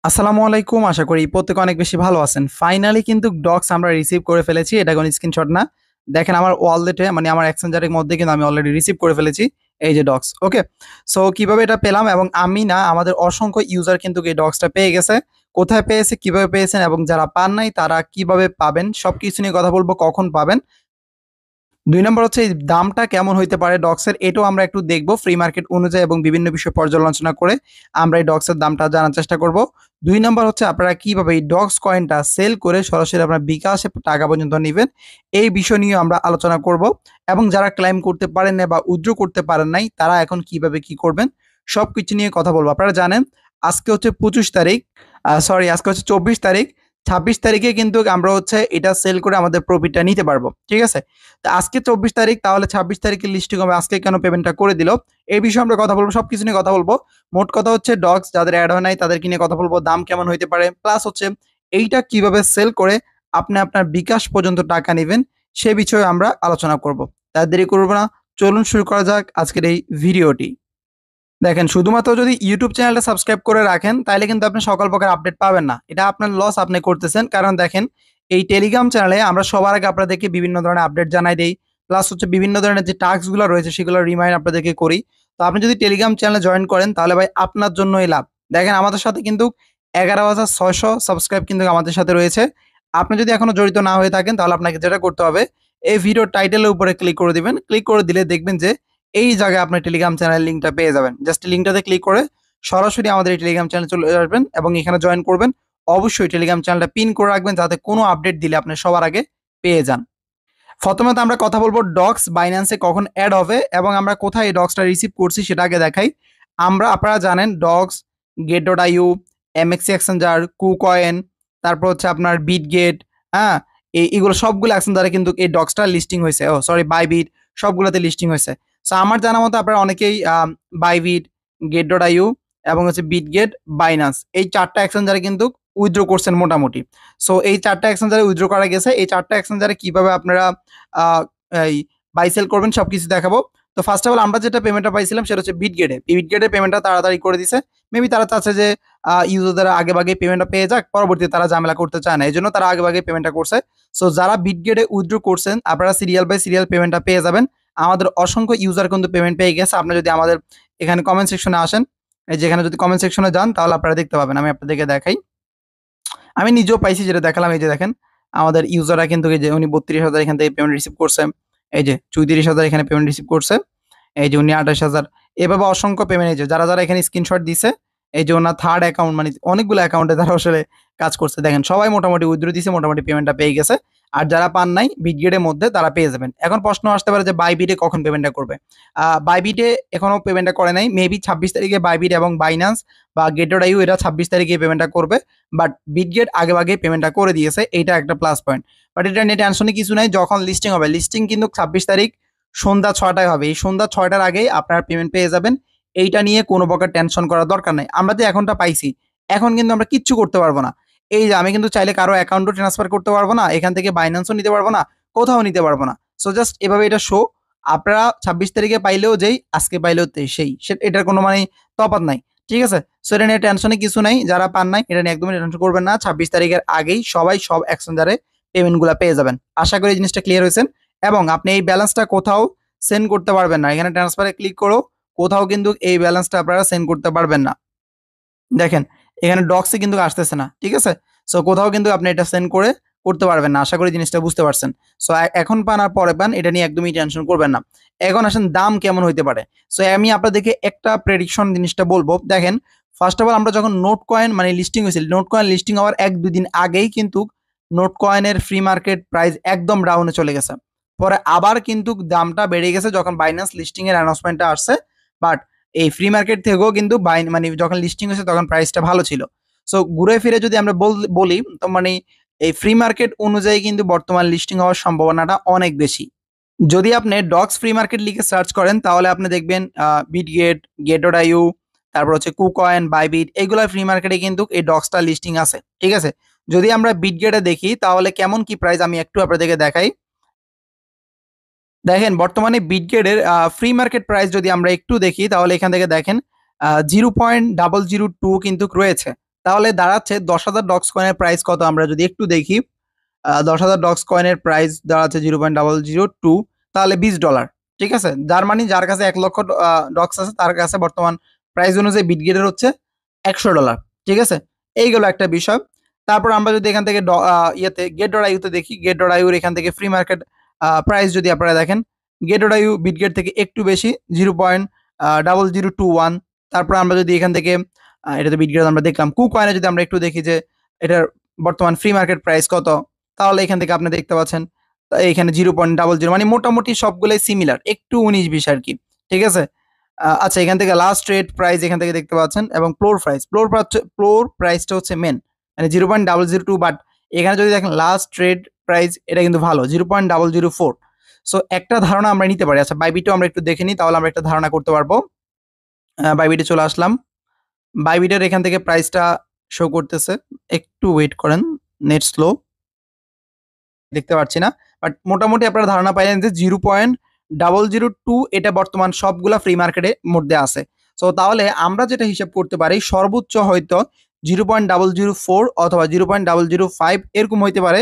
আসসালামু আলাইকুম। আশা করি প্রত্যেকে অনেক বেশি ভালো আছেন। ফাইনালি কিন্তু ডক্স আমরা রিসিভ করে ফেলেছি। এটা কোনো স্ক্রিনশট না। দেখেন আমার ওয়ালেটে মানে আমার এক্সচেঞ্জারের মধ্যে কিন্তু আমি অলরেডি রিসিভ করে ফেলেছি। এই যে ডক্স। ওকে? সো কিভাবে এটা পেলাম এবং আমি না আমাদের অসংখ্য ইউজার কিন্তু এই ডক্সটা পেয়ে গেছে। কোথায় পেয়েছে, কিভাবে পেয়েছেন এবং যারা পান নাই তারা কিভাবে পাবেন সবকিছু নিয়ে কথা বলব, কখন পাবেন। ২ নম্বর হচ্ছে এই দামটা কেমন হইতে পারে ডগসের, এটাও আমরা একটু দেখব ফ্রি মার্কেট অনুযায়ী এবং বিভিন্ন বিষয় পর্যালোচনা করে আমরা এই ডগসের দামটা জানার চেষ্টা করব। ২ নম্বর হচ্ছে আপনারা কিভাবে এই ডগস কয়েনটা সেল করে সরাসরি আপনার বিকাশে টাকা পর্যন্ত নিবেন, এই বিষয় নিয়ে আমরা আলোচনা করব এবং যারা ক্লেম করতে পারেন না বা উইথড্র করতে পারেন নাই তারা এখন কিভাবে কি করবেন সবকিছু নিয়ে কথা বলবো। আপনারা জানেন আজকে হচ্ছে ২৫ তারিখ, আজকে হচ্ছে ২৪ তারিখ। ২৬ তারিখে কিন্তু আমরা হচ্ছে এটা সেল করে আমাদের প্রফিটটা নিতে পারবো। ঠিক আছে? তো আজকে ২৪ তারিখ, তাহলে ২৬ তারিখে লিস্টিং হবে, আজকে কেন পেমেন্টটা করে দিল? এই বিষয়ে আমরা কথা বলবো, সবকিছু নিয়ে কথা বলবো। মোট কথা হচ্ছে ডগস যাদের এড হয় নাই তাদেরকে নিয়ে কথা বলবো, দাম কেমন হইতে পারে, প্লাস হচ্ছে এইটা কিভাবে সেল করে আপনি আপনার বিকাশ পর্যন্ত টাকা নিবেন সে বিষয়ে আমরা আলোচনা করব। তার দেরি করব না, চলুন শুরু করা যাক আজকের এই ভিডিওটি। দেখেন শুধুমাত্র যদি ইউটিউব চ্যানেলটা সাবস্ক্রাইব করে রাখেন তাহলে কিন্তু আপনি সকল প্রকার আপডেট পাবেন না। এটা আপনার লস আপনি করতেছেন। কারণ দেখেন এই টেলিগ্রাম চ্যানেলে আমরা সবার আগে আপনাদেরকে বিভিন্ন ধরনের আপডেট জানাই দেই। প্লাস হচ্ছে বিভিন্ন ধরনের যে টাস্কগুলো রয়েছে সেগুলো রিমাইন্ড আপনাদেরকে করি। তো আপনি যদি টেলিগ্রাম চ্যানেলে জয়েন করেন তাহলে ভাই আপনার জন্যই লাভ। দেখেন আমাদের সাথে কিন্তু ১১,৬০০ সাবস্ক্রাইব কিন্তু আমাদের সাথে রয়েছে। আপনি যদি এখনো জড়িত না হয়ে থাকেন তাহলে আপনাকে যেটা করতে হবে, এই ভিডিওর টাইটেলের উপরে ক্লিক করে দিবেন। ক্লিক করে দিলে দেখবেন যে এই জায়গায় আপনি টেলিগ্রাম চ্যানেলের লিঙ্কটা পেয়ে যাবেন। জাস্ট লিঙ্কটাতে ক্লিক করে সরাসরি আমাদের এই টেলিগ্রাম চ্যানেলে চলে আসবেন এবং এখানে জয়েন করবেন। অবশ্যই টেলিগ্রাম চ্যানেলটা পিন করে রাখবেন যাতে কোনো আপডেট দিলে আপনি সবার আগে পেয়ে যান। প্রথমত আমরা কথা বলবো ডক্স বাইন্যান্সে কখন অ্যাড হবে এবং আমরা কোথায় এই ডক্সটা রিসিভ করছি সেটা আগে দেখাই। আপনারা জানেন ডক্স, গেট.আইইউ, এমএক্সি এক্সচেঞ্জার, কুকয়েন, তারপর হচ্ছে আপনার বিটগেট, হ্যাঁ? এগুলো সবগুলো এক্সচেঞ্জারে কিন্তু এই ডক্সটা লিস্টিং হয়েছে। সরি, বাইবিট, সবগুলোতে লিস্টিং হয়েছে। সো আমার জানা মতো আপনারা অনেকেই বাইবিট, গেট.আইইউ এবং হচ্ছে বিটগেট, বাইন্যান্স এই ৪ টা এক্সচেঞ্জারে কিন্তু উইথড্র করছেন মোটামুটি। সো এই ৪ টা এক্সচেঞ্জারে উইথড্র করা গেছে। এই ৪ টা এক্সচেঞ্জারে কিভাবে আপনারা আ এই বাই সেল করবেন সবকিছু দেখাবো। তো ফার্স্ট অফ অল আমরা যেটা পেমেন্টটা পাইছিলাম সেটা হচ্ছে বিটগেটে। বিটগেটের পেমেন্টটা তাড়াতাড়ি করে দিছে। মেবি তারা চাচ্ছে যে ইউজাররা আগেভাগে পেমেন্টটা পেয়ে যাক। পরবর্তীতে তারা ঝামেলা করতে চায় না। এজন্য তারা আগেভাগে পেমেন্টটা করছে। সো যারা বিটগেটে উইথড্র করছেন আপনারা সিরিয়াল বাই সিরিয়াল পেমেন্টটা পেয়ে যাবেন। আমাদের অসংখ্য ইউজার কিন্তু পেমেন্ট পেয়ে গেছে। আপনি যদি আমাদের এখানে কমেন্ট সেকশনে আসেন, এই যেখানে যদি কমেন্ট সেকশনে যান তাহলে আপনারা দেখতে পাবেন। আমি আপনাদেরকে দেখাই। আমি নিজেও পাইছি যেটা দেখালাম, এই যে দেখেন আমাদের ইউজাররা কিন্তু এই যে উনি ৩২,০০০ এখান থেকে পেমেন্ট রিসিভ করছে। এই যে ৩৪,০০০ এখানে পেমেন্ট রিসিভ করছে। এই যে উনি ২৮,০০০। এভাবে অসংখ্য পেমেন্ট, এই যে যারা এখানে স্ক্রিনশট দিছে, এই যে ওনার থার্ড অ্যাকাউন্ট মানে অনেকগুলো অ্যাকাউন্টে তারা আসলে কাজ করছে। দেখেন সবাই মোটামুটি উইথড্র দিছে, মোটামুটি পেমেন্টটা পেয়ে গেছে। আর যারা পান নাই বিটগেটের মধ্যে তারা পেয়ে যাবেন। এখন প্রশ্ন আসতে পারে যে বাইবিটে কখন পেমেন্টটা করবে? বাইবিটে এখনো পেমেন্টটা করে নাই। মেবি ২৬ তারিখে বাইবিট এবং বাইন্যান্স বা গেট.আইইউ এরা ২৬ তারিখে পেমেন্টটা করবে। বাট বিটগেট আগেভাগেই পেমেন্টটা করে দিয়েছে। এইটা একটা প্লাস পয়েন্ট। বাট এটা নিয়ে টেনশনের কিছু নাই। যখন লিস্টিং হবে, লিস্টিং কিন্তু ২৬ তারিখ সন্ধ্যা ৬টায় হবে। এই সন্ধ্যা ৬টার আগেই আপনারা পেমেন্ট পেয়ে যাবেন। এইটা নিয়ে কোনো প্রকার টেনশন করার দরকার নাই। আমরা যে এখনটা পাইছি, এখন কিন্তু আমরা কিচ্ছু করতে পারবো না। এই যে আমি কিন্তু চাইলে কারো অ্যাকাউন্টও ট্রান্সফার করতে পারবো না। এখান থেকে বাইন্যান্সও নিতে পারবো না, কোথাও নিতে পারবো না। সো জাস্ট এভাবে এটা শো। আপনারা ২৬ তারিখে পাইলেও যেই, আজকে পাইলেও সেই। এটার কোনো মানে তফাৎ নাই। ঠিক আছে? সো এটা নিয়ে টেনশনের কিছু নাই। যারা পান নাই এটা নিয়ে একদমই টেনশন করবেন না। ২৬ তারিখের আগেই সবাই সব এক্সচেঞ্জারে পেমেন্টগুলা পেয়ে যাবেন। আশা করি এই জিনিসটা ক্লিয়ার হয়েছেন এবং আপনি এই ব্যালেন্সটা কোথাও সেন্ড করতে পারবেন না। এখানে ট্রান্সফারে ক্লিক করো, কোথাও কিন্তু এই ব্যালেন্সটা আপনারা সেন্ড করতে পারবেন না। দেখেন এখানে ডক্সে কিন্তু আসতেছে না। ঠিক আছে? সো কোথাও কিন্তু আপনি এটা সেন্ড করতে পারবেন না। আশা করি জিনিসটা বুঝতে পারছেন। সো এখন পান আর পরে পান এটা নিয়ে একদমই টেনশন করবেন না। এখন আসেন দাম কেমন হইতে পারে। সো আমি আপনাদেরকে একটা প্রেডিকশন জিনিসটা বলবো। দেখেন ফার্স্ট অফ অল আমরা যখন নোট কয়েন মানে লিস্টিং হয়েছিল, নোট কয়েন লিস্টিং হওয়ার ১-২ দিন আগেই কিন্তু নোট কয়েনের ফ্রি মার্কেট প্রাইস একদম ডাউনে চলে গেছে। পরে আবার কিন্তু দামটা বেড়ে গেছে যখন বাইন্যান্স লিস্টিং এর অ্যানাউন্সমেন্টটা আসছে। বাট এই ফ্রি মার্কেট থেকেও কিন্তু মানে যখন লিস্টিং হয়েছে তখন প্রাইসটা ভালো ছিল। সো ঘুরে ফিরে যদি আমরা বলি তো মানে এই ফ্রি মার্কেট অনুযায়ী কিন্তু বর্তমান লিস্টিং হওয়ার সম্ভাবনাটা অনেক বেশি। যদি আপনি ডক্স ফ্রি মার্কেট লিখে সার্চ করেন তাহলে আপনি দেখবেন বিটগেট, গেট.আইইউ, তারপর হচ্ছে কুকয়েন, বাইবিট এগুলা ফ্রি মার্কেটে কিন্তু এই ডক্সটা লিস্টিং আছে। ঠিক আছে? যদি আমরা বিটগেটে দেখি তাহলে কেমন কি প্রাইস আমি একটু আপনাদেরকে দেখাই। দেখেন বর্তমানে বিটগেটের ফ্রি মার্কেট প্রাইস যদি আমরা একটু দেখি তাহলে এখান থেকে দেখেন 0.002 কিন্তু রয়েছে। তাহলে দাঁড়াচ্ছে 10,000 ডক্স কয়েনের প্রাইস কত আমরা যদি একটু দেখি। 10,000 ডক্স কয়েনের প্রাইস দাঁড়াচ্ছে 0.002, তাহলে $20। ঠিক আছে, যার মানে যার কাছে 1 লক্ষ ডক্স আছে তার কাছে বর্তমান প্রাইস অনুযায়ী বিটগেটের হচ্ছে $100। ঠিক আছে, এইগুলো একটা বিষয়। তারপর আমরা যদি এখান থেকে ইয়েতে get.io-তে দেখি, get.io-র এখান থেকে ফ্রি মার্কেট প্রাইস যদি আপনারা দেখেন, get.io বিটগেট থেকে একটু বেশি 0.0021। তারপর আমরা যদি এখান থেকে এটা তো বিটগেট আমরা দেখলাম, কুকয়েনে যদি আমরা একটু দেখি যে এটার বর্তমান ফ্রি মার্কেট প্রাইস কত, তাহলে এখান থেকে আপনি দেখতে পাচ্ছেন এখানে 0.00, মানে মোটামুটি সবগুলোই সিমিলার, একটু 19-20 আর কি। ঠিক আছে, আচ্ছা এখান থেকে লাস্ট রেট প্রাইস এখান থেকে দেখতে পাচ্ছেন, এবং ফ্লোর প্রাইসটা হচ্ছে মেন, মানে 0.002, বাট এখানে যদি দেখেন লাস্ট রেট প্রাইস এটা কিন্তু ভালো 0.004। সো একটা ধারণা আমরা নিতে পারি। আচ্ছা বাইবিটও আমরা একটু দেখে নিই, তাহলে আমরা একটা ধারণা করতে পারবো। বাইবিটে চলে আসলাম, বাইবিটের এখান থেকে প্রাইসটা শো করতেছে, একটু ওয়েট করেন, নেট স্লো, দেখতে পাচ্ছি না, বাট মোটামুটি আপনারা ধারণা পাইলেন যে 0.002 এটা বর্তমান সবগুলা ফ্রি মার্কেটের মধ্যে আছে। সো তাহলে আমরা যেটা হিসাব করতে পারি সর্বোচ্চ হয়তো 0.004 অথবা 0.005 এরকম হইতে পারে,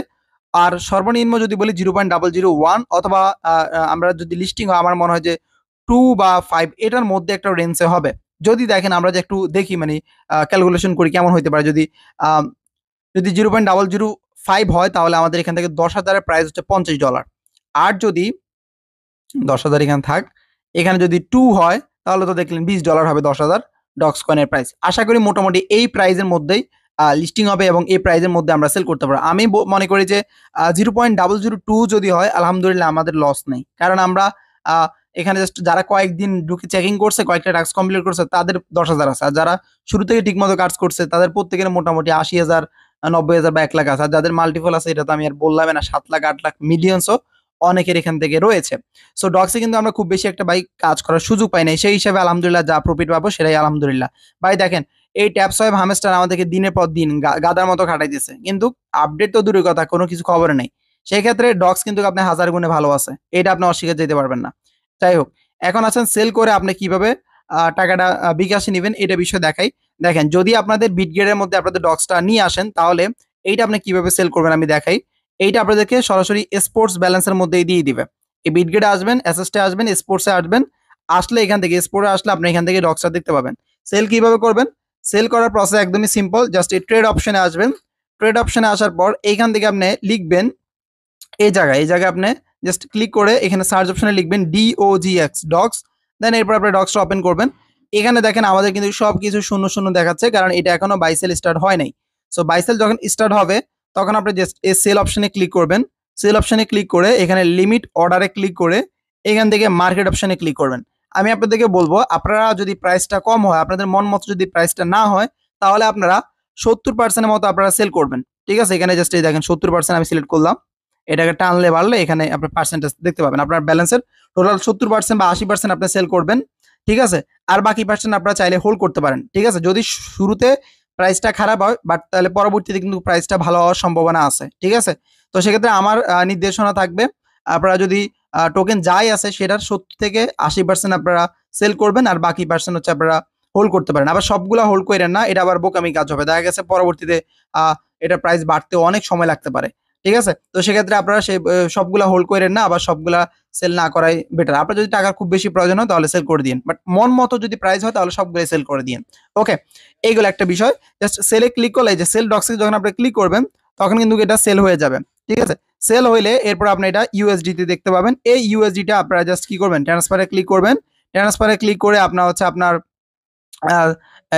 আর সর্বনিম্ন যদি বলি 0.001, অথবা আমরা যদি লিস্টিং হয় আমার মনে হয় যে 2 বা 5 এটার মধ্যে একটা রেঞ্জে হবে। যদি দেখেন আমরা যে একটু দেখি, মানে ক্যালকুলেশন করি কেমন হইতে পারে, যদি 0.005 হয় তাহলে আমাদের এখান থেকে 10,000-এর প্রাইস হচ্ছে $50। আর যদি 10,000 এখানে থাক, এখানে যদি 2 হয় তাহলে তো দেখলেন $20 হবে 10,000 ডক্স কয়েনের প্রাইস। আশা করি মোটামুটি এই প্রাইসের মধ্যেই লিস্টিং হবে এবং এই প্রাইসের মধ্যে আমরা সেল করতে পারবো। আমি মনে করি যে 0.002 যদি হয় আলহামদুলিল্লাহ আমাদের লস নেই, কারণ আমরা এখানে জাস্ট যারা কয়েকদিন ঢুকে চেকিং করছে, কয়েকটা টাস্ক কমপ্লিট করছে তাদের 10,000 আছে, আর যারা শুরু থেকে ঠিকমতো কাজ করছে তাদের প্রত্যেকের মোটামুটি 80,000, 90,000 বা 1 লাখ আছে। আর যাদের মাল্টিপল আছে এটা তো আমি আর বললাম না, 7 লাখ, 8 লাখ, মিলিয়নসও অনেকের এখান থেকে রয়েছে। সো ডক্সে কিন্তু আমরা খুব বেশি একটা বাইক কাজ করার সুযোগ পাই নাই, সেই হিসাবে আলহামদুলিল্লাহ যা প্রফিট পাবো সেটাই আলহামদুলিল্লাহ। ভাই দেখেন এই ট্যাপসয়েব হামেস্টার আমাদেরকে দিনের পর দিন গাদার মতো খাটাইতেছে, কিন্তু আপডেট তো দূরের কথা, কোনো কিছু খবর নেই। সেই ক্ষেত্রে ডক্স কিন্তু আপনি হাজার গুণে ভালো আছে, এটা আপনি অস্বীকার যেতে পারবেন না। যাই হোক, এখন আছেন সেল করে আপনি কিভাবে টাকাটা বিকাশে নেবেন এটা বিষয় দেখাই। দেখেন যদি আপনাদের বিটগেটের মধ্যে আপনাদের ডক্সটা নিয়ে আসেন তাহলে এইটা আপনি কিভাবে সেল করবেন আমি দেখাই। এইটা আপনাদেরকে সরাসরি স্পোর্টস ব্যালেন্সের মধ্যে দিয়ে দিবে। এই বিটগেটে আসবেন, অ্যাসেস্টে আসবেন, স্পোর্টসে আসবেন, আসলে এখান থেকে স্পোর্টে আসলে আপনি এখান থেকে ডক্সটা দেখতে পাবেন। সেল কিভাবে করবেন, সেল করার প্রসেস একদমই সিম্পল, জাস্ট এই ট্রেড অপশনে আসবেন। ট্রেড অপশনে আসার পর এইখান থেকে আপনি লিখবেন এই জায়গায় আপনি জাস্ট ক্লিক করে এখানে সার্চ অপশনে লিখবেন DOGX ডক্স, দেন এরপর আপনি ডক্সটা ওপেন করবেন। এখানে দেখেন আমাদের কিন্তু সব কিছু শূন্য শূন্য দেখাচ্ছে, কারণ এটা এখনো বাইসেল স্টার্ট হয় নাই। সো বাইসেল যখন স্টার্ট হবে তখন আপনি জাস্ট এই সেল অপশনে ক্লিক করবেন। সেল অপশনে ক্লিক করে এখানে লিমিট অর্ডারে ক্লিক করে এখান থেকে মার্কেট অপশনে ক্লিক করবেন। আমি আপনাদেরকে বলবো আপনারা যদি প্রাইসটা কম হয়, আপনাদের মন মতো যদি প্রাইসটা না হয়, তাহলে আপনারা 70% মতো আপনারা সেল করবেন। ঠিক আছে, এখানে জাস্ট এই দেখেন 70% আমি সিলেক্ট করলাম, এটাকে টানলে বাড়লে এখানে আপনার পার্সেন্টেজ দেখতে পাবেন। আপনার ব্যালেন্সের টোটাল 70% বা 80% আপনি সেল করবেন। ঠিক আছে, আর বাকি পার্সেন্ট আপনারা চাইলে হোল্ড করতে পারেন। ঠিক আছে, যদি শুরুতে প্রাইসটা খারাপ হয় বাট তাহলে পরবর্তীতে কিন্তু প্রাইসটা ভালো হওয়ার সম্ভাবনা আছে। ঠিক আছে, তো সেক্ষেত্রে আমার নির্দেশনা থাকবে আপনারা যদি টোকেন যাই আছে সেটার 70 থেকে 80% আপনারা সেল করবেন, আর বাকি পার্সেন্ট হচ্ছে আপনারা হোল্ড করতে পারেন। আবার সবগুলা হোল্ড করেন না, এটা আবার বোকামি কাজ হবে, দেখা গেছে পরবর্তীতে এটা প্রাইস বাড়তেও অনেক সময় লাগতে পারে। ঠিক আছে, তো সেক্ষেত্রে আপনারা সেই সবগুলা হোল্ড করেন না, আবার সবগুলা সেল না করাই বেটার। আপনার যদি টাকার খুব বেশি প্রয়োজন হয় তাহলে সেল করে দিন, বাট মন মতো যদি প্রাইস হয় তাহলে সবগুলো সেল করে দিন। ওকে, এইগুলো একটা বিষয়। জাস্ট সেলে ক্লিক করলে, যে সেল ডক্সে যখন আপনি ক্লিক করবেন তখন কিন্তু এটা সেল হয়ে যাবে। ঠিক আছে, সেল হইলে এরপর আপনি এটা ইউএসডিতে দেখতে পাবেন। এই ইউএসডিটা আপনারা জাস্ট কি করবেন, ট্রান্সফারে ক্লিক করবেন। ট্রান্সফারে ক্লিক করে আপনার হচ্ছে আপনার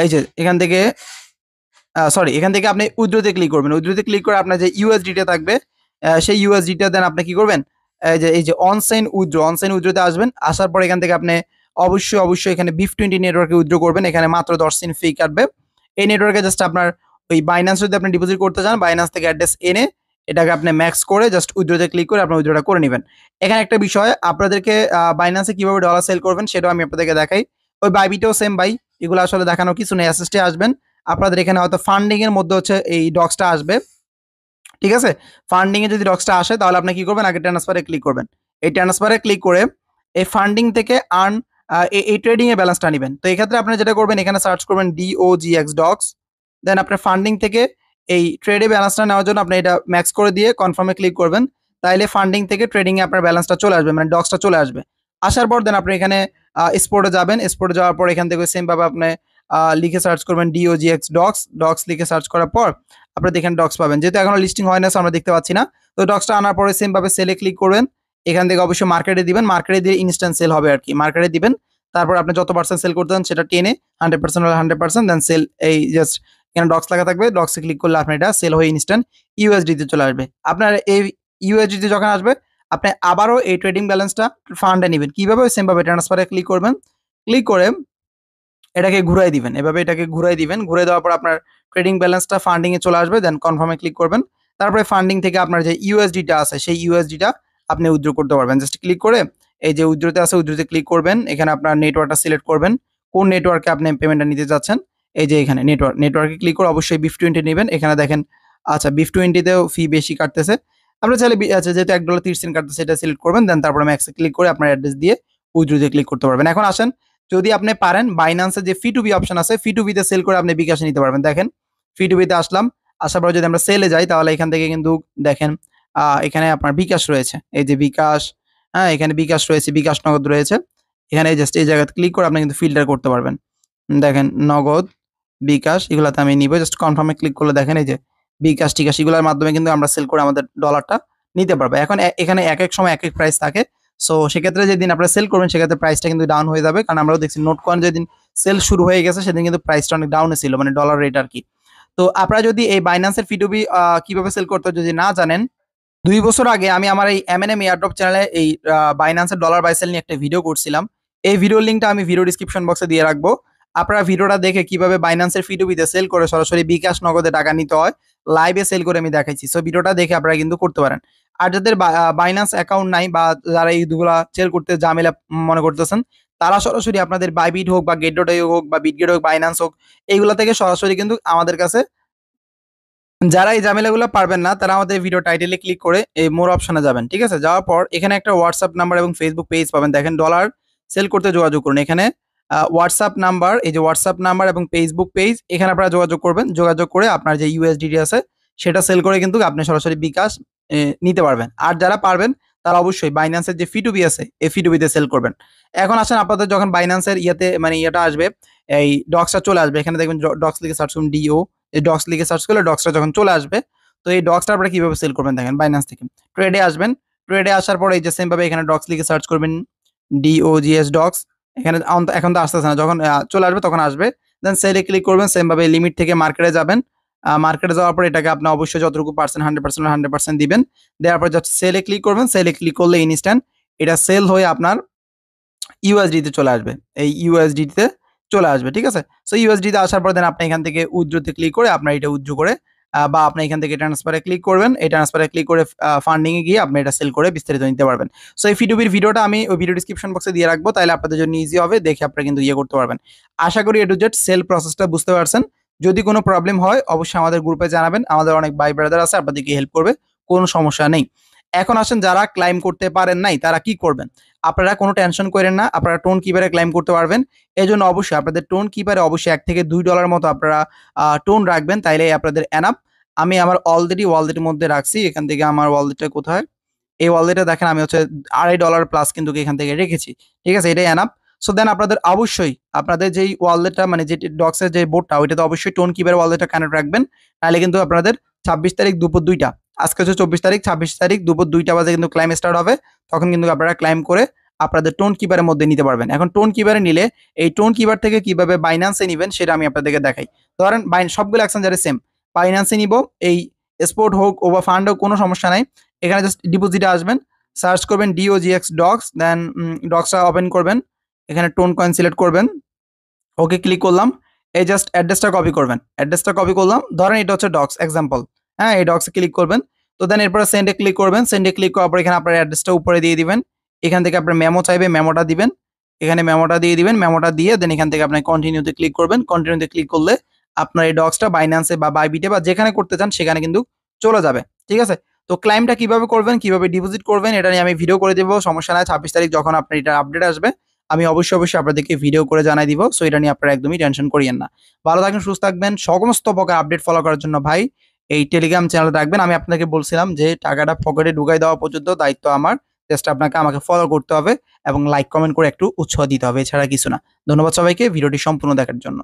এই যে এখান থেকে এখান থেকে আপনি উইথড্রোতে ক্লিক করবেন। উইথড্রোতে ক্লিক করে আপনার যে ইউএসডিটা থাকবে সেই ইউএসডিটা দেন আপনি কি করবেন, এই যে অনসাইন উইথড্রোতে আসবেন। আসার পর এখান থেকে আপনি অবশ্যই এখানে BIF20 নেটওয়ার্কে উইথড্রো করবেন। এখানে মাত্র 10 সেন্ট ফি কাটবে। এই নেটওয়ার্কে জাস্ট আপনার ওই বাইন্যান্স যদি আপনি ডিপোজিট করতে চান, বাইন্যান্স থেকে অ্যাড্রেস এনে এটাকে আপনি ম্যাক্স করে জাস্ট উইথড্রোতে ক্লিক করে আপনি উইথড্রোটা করে নেবেন। এখানে একটা বিষয়, আপনাদেরকে বাইন্যান্সে কিভাবে ডলার সেল করবেন সেটাও আমি আপনাদেরকে দেখাই। ওই বাইবিটেও সেম ভাই, এগুলো আসলে দেখানো কিছু নেই। অ্যাসেস্টে আসবেন, আপনাদের এখানে হয়তো ফান্ডিং এর মধ্যে হচ্ছে এই ডক্সটা আসবে। ঠিক আছে, ফান্ডিং এ যদি ডক্সটা আসে তাহলে আপনি কি করবেন, আগে ট্রান্সফারে ক্লিক করবেন। এই ট্রান্সফারে ক্লিক করে এই ফান্ডিং থেকে আর্ন এই ট্রেডিং এ ব্যালেন্সটা নেবেন। তো এই ক্ষেত্রে আপনি যেটা করবেন, এখানে সার্চ করবেন DOGX ডক্স। দেন আপনার ফান্ডিং থেকে এই ট্রেডে ব্যালেন্সটা নেওয়ার জন্য আপনি এটা ম্যাক্স করে দিয়ে কনফার্মে ক্লিক করবেন। তাইলে ফান্ডিং থেকে ট্রেডিংয়ে আপনার ব্যালেন্সটা চলে আসবে, মানে ডক্সটা চলে আসবে। আসার পর দেন আপনি এখানে স্পোর্টে যাবেন। স্পোর্টে যাওয়ার পর এখান থেকে সেমভাবে আপনি লিখে সার্চ করবেন ডিওজিএক্স ডক্স। ডক্স লিখে সার্চ করার পর আপনি দেখেন ডক্স পাবেন। যেহেতু এখনো লিস্টিং হয় না, আমরা দেখতে পাচ্ছি না। তো ডক্সটা আনার পরে সেমভাবে সেলে ক্লিক করবেন। এখান থেকে অবশ্যই মার্কেটে দিবেন, মার্কেটে দিয়ে ইনস্ট্যান্ট সেল হবে আর কি। মার্কেটে দিবেন, তারপর আপনি যত পার্সেন্ট সেল করতে চান সেটা টেনে 100% হলে 100%, দেন সেল। এই জাস্ট এখানে ডক্স লেখা থাকবে, ডক্সে ক্লিক করলে আপনার এটা সেল হয়ে ইনস্ট্যান্ট ইউএসডিতে চলে আসবে। আপনার এই ইউএসডিতে যখন আসবে আপনি আবারও এই ট্রেডিং ব্যালেন্সটা ফান্ডে নেবেন। কিভাবে? সেমভাবে ট্রান্সফারে ক্লিক করবেন। ক্লিক করে এটাকে ঘুরাই দিবেন, এভাবে এটাকে ঘুরাই দিবেন। ঘুরে দেওয়ার পর আপনার ট্রেডিং ব্যালেন্সটা ফান্ডিং এ চলে আসবে। দেন কনফার্মে ক্লিক করবেন। তারপরে ফান্ডিং থেকে আপনার যে ইউএসডিটা আছে সেই ইউএসডিটা আপনি উইথড্র করতে পারবেন। জাস্ট ক্লিক করে এই যে উইথড্রতে আছে উইথড্রতে ক্লিক করবেন। এখানে আপনার নেটওয়ার্কটা সিলেক্ট করবেন, কোন নেটওয়ার্কে আপনি পেমেন্টটা নিতে যাচ্ছেন। এই যে এখানে নেটওয়ার্কে ক্লিক করে অবশ্যই BIF20 নেবেন। এখানে দেখেন, আচ্ছা BIF20 তেও ফি বেশি কাটতেছে। আপনারা চাইলে আচ্ছা যেহেতু $1.30 কাটতেছে এটা সিলেক্ট করবেন। দেন তারপরে ম্যাক্সে ক্লিক করে আপনার অ্যাড্রেস দিয়ে উইথড্রতে ক্লিক করতে পারবেন। এখন আসেন, যদি আপনি পারেন বাইন্যান্সে যে ফি2বি অপশন আছে, ফি2বিতে সেল করে আপনি বিকাশে নিতে পারবেন। দেখেন ফি2বিতে আসলাম, আসার পর যদি আমরা সেলে যাই তাহলে এখান থেকে কিন্তু দেখেন এখানে আপনার বিকাশ রয়েছে। এই যে বিকাশ, হ্যাঁ এখানে বিকাশ রয়েছে, বিকাশ নগদ রয়েছে। এখানে জাস্ট এই জায়গাতে ক্লিক করে আপনি কিন্তু ফিল্টার করতে পারবেন। দেখেন নগদ, বিকাশ এগুলাতে আমি নিব। জাস্ট কনফার্মে ক্লিক করলে দেখেন এই যে বিকাশ টিকাশ এগুলোর মাধ্যমে কিন্তু আমরা সেল করে আমাদের ডলারটা নিতে পারবো। এখন এখানে এক এক সময় এক এক প্রাইস থাকে। সো সেক্ষেত্রে যেদিন আপনারা সেল করবেন সেক্ষেত্রে প্রাইসটা কিন্তু ডাউন হয়ে যাবে, কারণ আমরাও দেখছি নোট কয়েন যেদিন সেল শুরু হয়ে গেছে সেদিন কিন্তু প্রাইসটা অনেক ডাউনে ছিল, মানে ডলার রেট আর কি। তো আপনারা যদি এই বাইন্যান্সের ফি2বি কিভাবে সেল করতে যদি না জানেন, 2 বছর আগে আমি আমার এই এমএনএম এয়ারড্রপ চ্যানেলে এই বাইন্যান্সের ডলার বাই সেল নিয়ে একটা ভিডিও করছিলাম। এই ভিডিওর লিঙ্কটা আমি ভিডিও ডিসক্রিপশন বক্সে দিয়ে রাখবো। আপনারা ভিডিওটা দেখে কিভাবে বাইন্যান্সের ফি2বিতে সেল করে সরাসরি বিকাশ নগদে টাকা নিতে হয় লাইভে সেল করে আমি দেখাইছি। সো ভিডিওটা দেখে আপনারা কিন্তু করতে পারেন। আর যাদের বাইন্যান্স অ্যাকাউন্ট নাই বা যারা এইগুলা সেল করতে ঝামেলা মনে করতেছেন, তারা সরাসরি আপনাদের বাইবিট হোক বা গেট.আই হোক বা বিটগেট হোক, বাইন্যান্স হোক, এইগুলা থেকে সরাসরি কিন্তু আমাদের কাছে, যারা এই ঝামেলাগুলো পারবেন না তারা আমাদের ভিডিও টাইটেলে ক্লিক করে এই মোর অপশনে যাবেন। ঠিক আছে, যাওয়ার পর এখানে একটা হোয়াটসঅ্যাপ নাম্বার এবং ফেসবুক পেজ পাবেন। দেখেন ডলার সেল করতে যোগাযোগ করুন। এখানে হোয়াটসঅ্যাপ নাম্বার, এই যে হোয়াটসঅ্যাপ নাম্বার এবং ফেসবুক পেজ, এখানে আপনারা যোগাযোগ করবেন। যোগাযোগ করে আপনার যে ইউএসডিটি আছে সেটা সেল করে কিন্তু আপনি সরাসরি বিকাশ নিতে পারবেন। আর যারা পারবেন তারা অবশ্যই বাইন্যান্সের যে ফি2বি আছে এই ফি2বিতে সেল করবেন। এখন আসেন, আপনাদের যখন বাইন্যান্সের ইয়েতে মানে ইয়েটা আসবে, এই ডক্সটা চলে আসবে। এখানে দেখবেন ডক্স লিখে সার্চ করুন ডিও, এই ডক্স লিখে সার্চ করলে ডক্সটা যখন চলে আসবে, তো এই ডক্সটা আপনারা কিভাবে সেল করবেন দেখেন। বাইন্যান্স থেকে ট্রেডে আসবেন। ট্রেডে আসার পরে এই যে সেম ভাবে এখানে ডক্স লিখে সার্চ করবেন ডিওজিএস ডক্স। এখানে এখন তো আসতেছে না, যখন চলে আসবে তখন আসবে। দেন সেলে ক্লিক করবেন। সেম ভাবে লিমিট থেকে মার্কেটে যাবেন। মার্কেটে যাওয়ার পর এটাকে আপনি অবশ্যই যতটুকু পার্সেন্ট 100% দিবেন। দেওয়ার পর জাস্ট সেলে ক্লিক করবেন। সেলে ক্লিক করলে ইনস্ট্যান্ট এটা সেল হয়ে আপনার ইউএসডিতে চলে আসবে। এই ইউএসডিতে চলে আসবে। ঠিক আছে? সো ইউএসডিতে আসার পর দেন আপনি এখান থেকে উইথড্রতে ক্লিক করে আপনার এটা উইথড্র করে বা আপনি এখান থেকে ট্রান্সফারে ক্লিক করবেন। এই ট্রান্সফারে ক্লিক করে ফান্ডিং এ গিয়ে আপনি এটা সেল করে বিস্তারিত নিতে পারবেন। সো এই ফি2বির ভিডিওটা আমি ওই ভিডিও ডেসক্রিপশন বক্সে দিয়ে রাখবো। তাইলে আপনাদের জন্য ইজি হবে, দেখে আপনারা কিন্তু ইয়ে করতে পারবেন। আশা করি এ টু জেড সেল প্রসেসটা বুঝতে পারছেন। যদি কোনো প্রবলেম হয় অবশ্যই আমাদের গ্রুপে জানাবেন। আমাদের অনেক ভাই ব্রাদার আছে, আপনাদেরকে হেল্প করবে। কোনো সমস্যা নেই। এখন আসেন, যারা ক্লাইম করতে পারেন নাই তারা কি করবেন? আপনারা কোনো টেনশন করেন না, আপনারা টোন কিপারে ক্লাইম করতে পারবেন। এজন্য অবশ্যই আপনাদের টোন কিপারে অবশ্যই $1 থেকে $2 মতো আপনারা টোন রাখবেন, তাইলে আপনাদের এনাফ। আমি আমার অলরেডি ওয়ালেটের মধ্যে রাখছি। এখান থেকে আমার ওয়ালেটটা কোথায়? এই ওয়ালেটে দেখেন আমি হচ্ছে $2.5 প্লাস কিন্তু এখান থেকে রেখেছি। ঠিক আছে, এটাই এনাফ। সো দেন আপনাদের অবশ্যই আপনাদের যেই ওয়ালেটটা মানে যে ডক্সের যে বোর্ডটা ওইটাতে অবশ্যই টোন কিপারে ওয়ালেটটা কানেক্ট রাখবেন। নাহলে কিন্তু আপনাদের 26 তারিখ দুপুর 2টা, আজকে হচ্ছে 24 তারিখ, 26 তারিখ দুপুর 2টা বাজে কিন্তু ক্লাইম স্টার্ট হবে। তখন কিন্তু আপনারা ক্লাইম করে আপনাদের টোন কিপারের মধ্যে নিতে পারবেন। এখন টোন কিপারে নিলে এই টোন কিপার থেকে কিভাবে বাইন্যান্সে নিবেন সেটা আমি আপনাদেরকে দেখাই। ধরেন সবগুলো এক্সচেঞ্জারে সেম। বাইন্যান্সে নিব, এই স্পোর্ট হোক ওভার ফান্ড হোক, কোনো সমস্যা নাই। এখানে জাস্ট ডিপোজিটে আসবেন, সার্চ করবেন ডিওজিএক্স ডক্স, দেন ডক্সটা ওপেন করবেন। এখানে টোন কয়েন সিলেক্ট করবেন, ওকে ক্লিক করলাম। এই জাস্ট অ্যাড্রেসটা কপি করবেন, অ্যাড্রেসটা কপি করলাম। ধরেন এটা হচ্ছে ডক্স এক্সাম্পল, হ্যাঁ এই ডক্সে ক্লিক করবেন। তো দেন এরপরে সেন্ডে ক্লিক করবেন। সেন্ডে ক্লিক করার পর এখানে আপনার অ্যাড্রেসটা উপরে দিয়ে দিবেন। এখান থেকে আপনার মেমো চাইবে, মেমোটা দিবেন। এখানে মেমোটা দিয়ে দিবেন, মেমোটা দিয়ে দেন এখান থেকে আপনি কন্টিনিউতে ক্লিক করবেন। কন্টিনিউতে ক্লিক করলে আপনার এই ডক্সটা বাইন্যান্সে বা বাইবিটে বা যেখানে করতে চান সেখানে কিন্তু চলে যাবে। ঠিক আছে? তো ক্লাইমটা কিভাবে করবেন, কিভাবে ডিপোজিট করবেন এটা নিয়ে আমি ভিডিও করে দেবো, সমস্যা নাই। 26 তারিখ যখন আপনার এটা আপডেট আসবে আমি অবশ্যই আপনাদেরকে ভিডিও করে জানাই দিব। সো এটা নিয়ে আপনারা একদমই টেনশন করিয়েন না। ভালো থাকবেন, সুস্থ থাকবেন। সমস্ত প্রকার আপডেট ফলো করার জন্য ভাই এই টেলিগ্রাম চ্যানেলটা রাখবেন। আমি আপনাকে বলছিলাম যে টাকাটা পকেটে ঢুকাই দেওয়া পর্যন্ত দায়িত্ব আমার। জাস্ট আমাকে ফলো করতে হবে এবং লাইক কমেন্ট করে একটু উৎসাহ দিতে হবে। এছাড়া কিছু না। ধন্যবাদ সবাইকে ভিডিওটি সম্পূর্ণ দেখার জন্য।